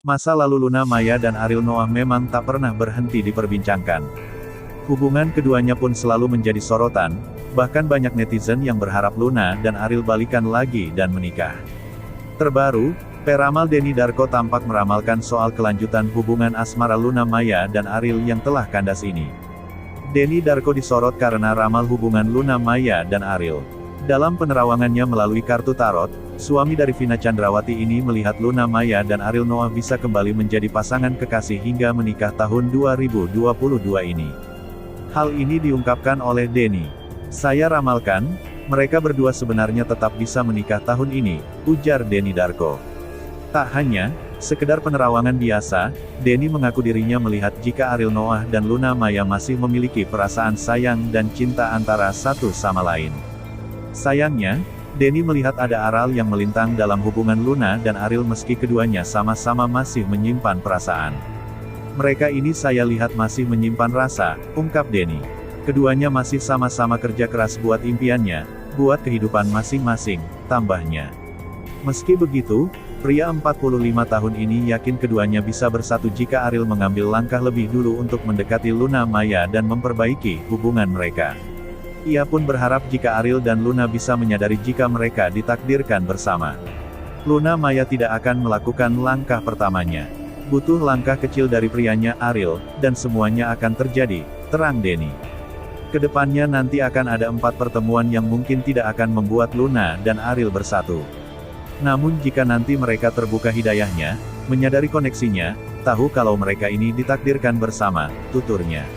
Masa lalu Luna Maya dan Ariel Noah memang tak pernah berhenti diperbincangkan. Hubungan keduanya pun selalu menjadi sorotan, bahkan banyak netizen yang berharap Luna dan Ariel balikan lagi dan menikah. Terbaru, peramal Denny Darko tampak meramalkan soal kelanjutan hubungan asmara Luna Maya dan Ariel yang telah kandas ini. Denny Darko disorot karena ramal hubungan Luna Maya dan Ariel. Dalam penerawangannya melalui kartu tarot, suami dari Vina Chandrawati ini melihat Luna Maya dan Ariel Noah bisa kembali menjadi pasangan kekasih hingga menikah tahun 2022 ini. Hal ini diungkapkan oleh Denny. "Saya ramalkan, mereka berdua sebenarnya tetap bisa menikah tahun ini," ujar Denny Darko. Tak hanya sekedar penerawangan biasa, Denny mengaku dirinya melihat jika Ariel Noah dan Luna Maya masih memiliki perasaan sayang dan cinta antara satu sama lain. Sayangnya, Denny melihat ada aral yang melintang dalam hubungan Luna dan Ariel meski keduanya sama-sama masih menyimpan perasaan. "Mereka ini saya lihat masih menyimpan rasa," ungkap Denny. "Keduanya masih sama-sama kerja keras buat impiannya, buat kehidupan masing-masing," tambahnya. Meski begitu, pria 45 tahun ini yakin keduanya bisa bersatu jika Ariel mengambil langkah lebih dulu untuk mendekati Luna Maya dan memperbaiki hubungan mereka. Ia pun berharap jika Ariel dan Luna bisa menyadari jika mereka ditakdirkan bersama. Luna Maya tidak akan melakukan langkah pertamanya. Butuh langkah kecil dari prianya Ariel, dan semuanya akan terjadi, terang Denny. Kedepannya nanti akan ada 4 pertemuan yang mungkin tidak akan membuat Luna dan Ariel bersatu. Namun jika nanti mereka terbuka hidayahnya, menyadari koneksinya, tahu kalau mereka ini ditakdirkan bersama, tuturnya.